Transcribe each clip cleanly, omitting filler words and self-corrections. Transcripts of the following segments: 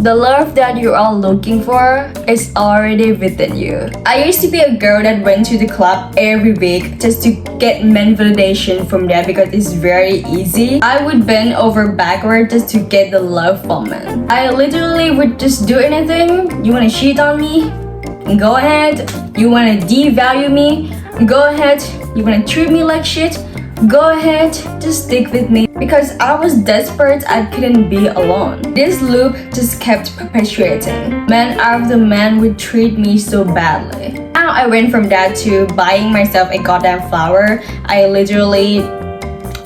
The love that you are looking for is already within you. I used to be a girl that went to the club every week just to get men validation from there because it's very easy. I would bend over backward just to get the love from men. I literally would just do anything. You wanna cheat on me? Go ahead. You wanna devalue me? Go ahead. You wanna treat me like shit? Go ahead, just stick with me. Because I was desperate, I couldn't be alone. This loop just kept perpetuating. Man after man would treat me so badly. Now I went from that to buying myself a goddamn flower. I literally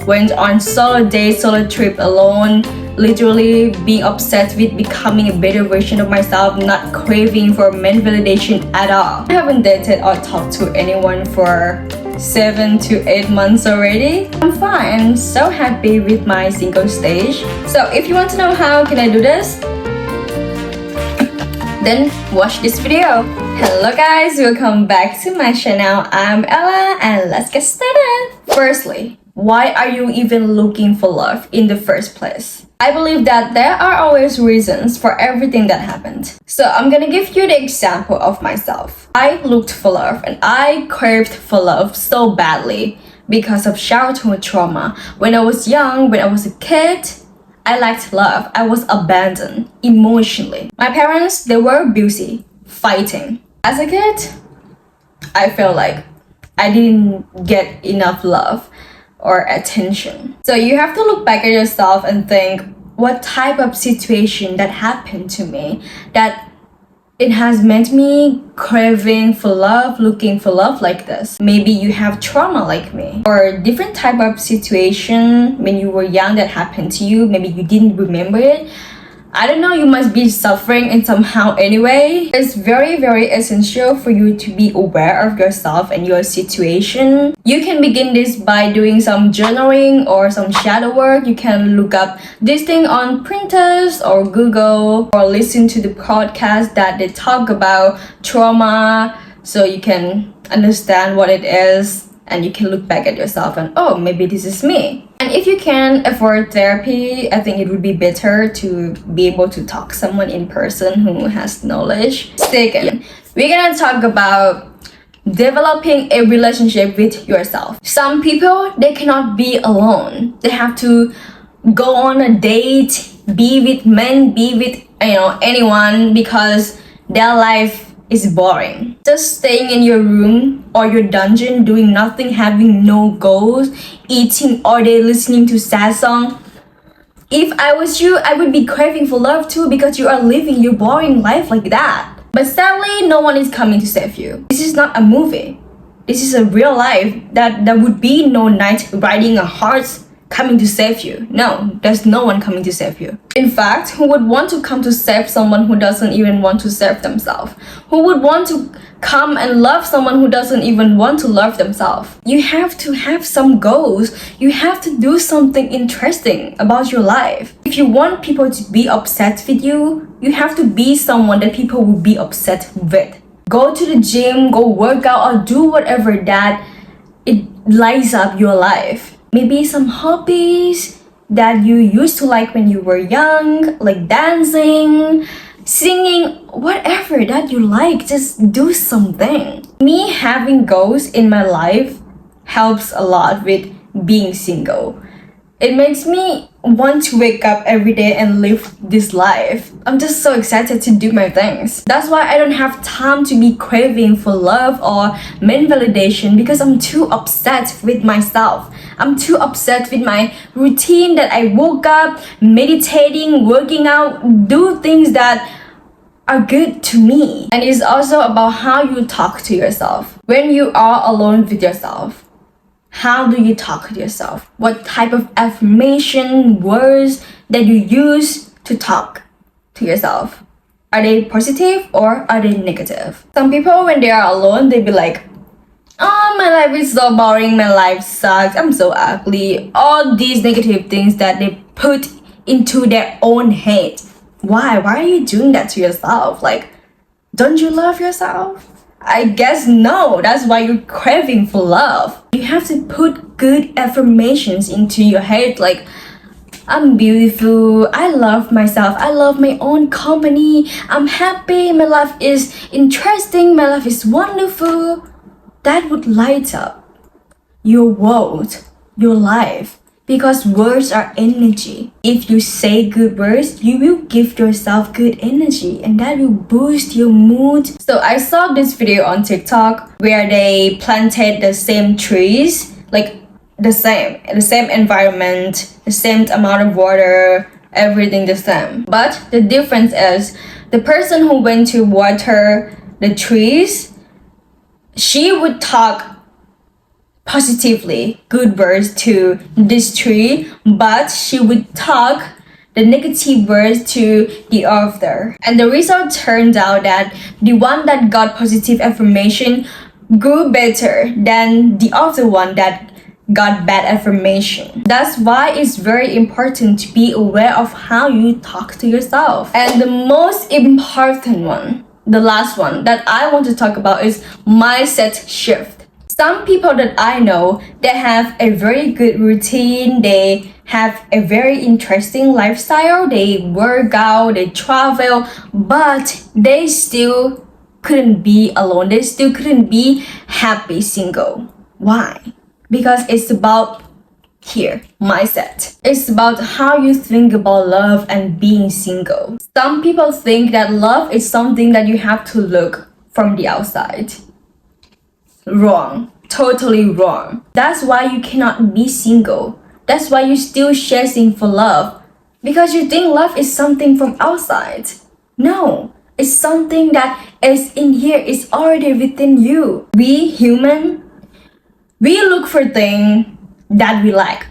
went on solo days, solo trip alone. Literally being obsessed with becoming a better version of myself, not craving for men validation at all. I haven't dated or talked to anyone for 7 to 8 months already. I'm fine. I'm so happy with my single stage. So if you want to know how can I do this, then watch this video. Hello guys, welcome back to my channel. I'm Ella and let's get started. Firstly, why are you even looking for love in the first place? I believe that there are always reasons for everything that happened. So I'm gonna give you the example of myself. I looked for love and I craved for love so badly because of childhood trauma. When I was young, when I was a kid, I lacked love. I was abandoned emotionally. My parents, they were busy fighting. As a kid, I felt like I didn't get enough love or attention. So you have to look back at yourself and think what type of situation that happened to me that it has made me craving for love, looking for love like this. Maybe you have trauma like me or different type of situation when you were young that happened to you. Maybe you didn't remember it. I don't know, you must be suffering in somehow anyway. It's very, very essential for you to be aware of yourself and your situation. You can begin this by doing some journaling or some shadow work. You can look up this thing on Pinterest or Google or listen to the podcast that they talk about trauma so you can understand what it is and you can look back at yourself and oh, maybe this is me. And if you can afford therapy, I think it would be better to be able to talk to someone in person who has knowledge. Second, we're gonna talk about developing a relationship with yourself. Some people, they cannot be alone. They have to go on a date, be with men, be with anyone because their life is boring. Just staying in your room or your dungeon, doing nothing, having no goals, eating all day, listening to sad song. If I was you, I would be craving for love too because you are living your boring life like that. But sadly, no one is coming to save you. This is not a movie. This is a real life that there would be no knight riding a horse coming to save you. No, there's no one coming to save you. In fact, who would want to come to save someone who doesn't even want to save themselves? Who would want to come and love someone who doesn't even want to love themselves? You have to have some goals. You have to do something interesting about your life. If you want people to be upset with you, you have to be someone that people will be upset with. Go to the gym, go work out, or do whatever that it lights up your life. Maybe some hobbies that you used to like when you were young, like dancing, singing, whatever that you like, just do something. Me having goals in my life helps a lot with being single. It makes me want to wake up every day and live this life. I'm just so excited to do my things. That's why I don't have time to be craving for love or men validation because I'm too upset with myself. I'm too upset with my routine that I woke up, meditating, working out, do things that are good to me. And it's also about how you talk to yourself. When you are alone with yourself, how do you talk to yourself? What type of affirmation words that you use to talk to yourself? Are they positive or are they negative? Some people, when they are alone, they be like, oh, my life is so boring, my life sucks, I'm so ugly. All these negative things that they put into their own head. Why? Why are you doing that to yourself? Like, don't you love yourself? I guess no. That's why you're craving for love. You have to put good affirmations into your head like, I'm beautiful, I love myself, I love my own company, I'm happy, my life is interesting, my life is wonderful, that would light up your world, your life. Because words are energy. If you say good words, you will give yourself good energy and that will boost your mood. So I saw this video on TikTok where they planted the same trees, like the same environment, the same amount of water, everything the same. But the difference is the person who went to water the trees, she would talk positively good words to this tree, but she would talk the negative words to the other. And the result turned out that the one that got positive affirmation grew better than the other one that got bad affirmation. That's why it's very important to be aware of how you talk to yourself. And the most important one, the last one that I want to talk about is mindset shift. Some people that I know, they have a very good routine, they have a very interesting lifestyle, they work out, they travel, but they still couldn't be alone, they still couldn't be happy single. Why? Because it's about here, mindset. It's about how you think about love and being single. Some people think that love is something that you have to look from the outside. Wrong. Totally wrong. That's why you cannot be single. That's why you're still chasing for love. Because you think love is something from outside. No. It's something that is in here. It's already within you. We human, we look for things that we like.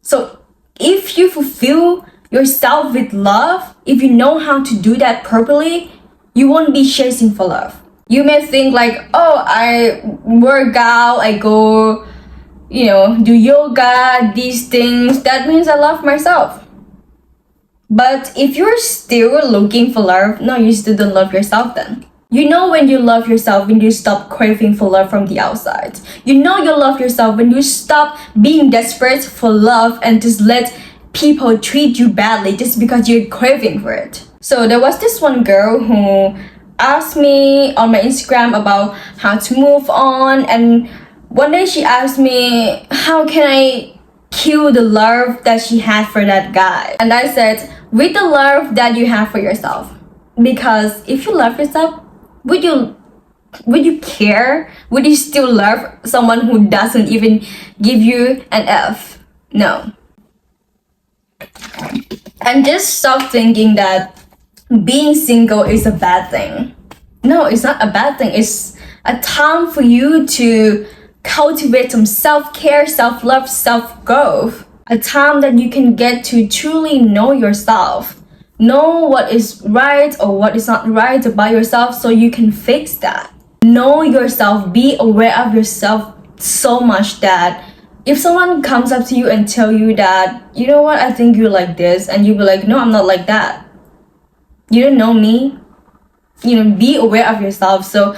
So if you fulfill yourself with love, if you know how to do that properly, you won't be chasing for love. You may think like, oh, I work out, I go, do yoga, these things. That means I love myself. But if you're still looking for love, no, you still don't love yourself then. You know when you love yourself, when you stop craving for love from the outside. You know you love yourself when you stop being desperate for love and just let people treat you badly just because you're craving for it. So there was this one girl who asked me on my Instagram about how to move on, and one day she asked me, how can I kill the love that she had for that guy? And I said, with the love that you have for yourself. Because if you love yourself, would you care? Would you still love someone who doesn't even give you an F? No. And just stop thinking that being single is a bad thing. No, it's not a bad thing. It's a time for you to cultivate some self-care, self-love, self-growth. A time that you can get to truly know yourself. Know what is right or what is not right about yourself so you can fix that. Know yourself, be aware of yourself so much that if someone comes up to you and tell you that, you know what, I think you're like this, and you be like, no, I'm not like that. You don't know me. Be aware of yourself. So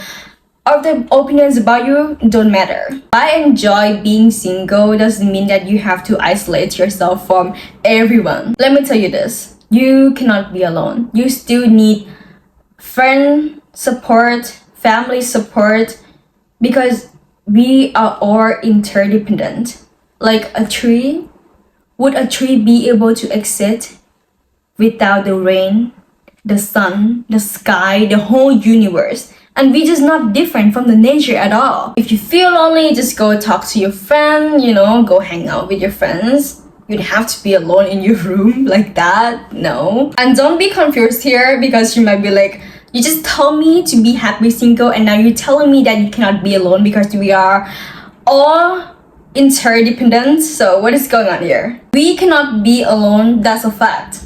other opinions about you don't matter. I enjoy being single doesn't mean that you have to isolate yourself from everyone. Let me tell you this. You cannot be alone. You still need friend support, family support, because we are all interdependent. Like a tree. Would a tree be able to exist without the rain, the sun, the sky, the whole universe? And we just not different from the nature at all. If you feel lonely, just go talk to your friend, go hang out with your friends. You'd have to be alone in your room like that. No. And don't be confused here, because you might be like, you just told me to be happy single and now you're telling me that you cannot be alone because we are all interdependent. So what is going on here? We cannot be alone, that's a fact.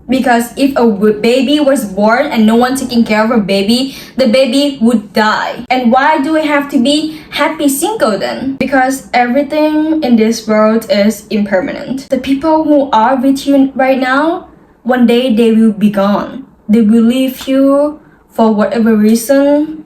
Because if a baby was born and no one taking care of a baby, the baby would die. And why do we have to be happy single then? Because everything in this world is impermanent. The people who are with you right now, one day they will be gone. They will leave you for whatever reason.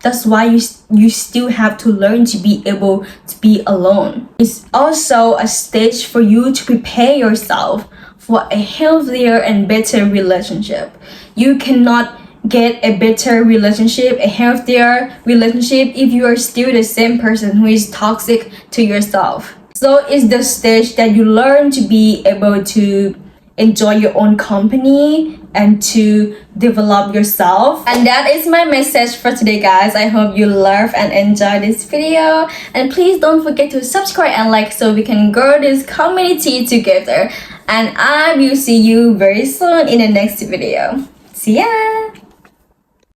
That's why you still have to learn to be able to be alone. It's also a stage for you to prepare yourself for a healthier and better relationship. You cannot get a better relationship, a healthier relationship, if you are still the same person who is toxic to yourself. So it's the stage that you learn to be able to enjoy your own company and to develop yourself. And that is my message for today, guys. I hope you love and enjoy this video, and please don't forget to subscribe and like so we can grow this community together. And I will see you very soon in the next video. See ya.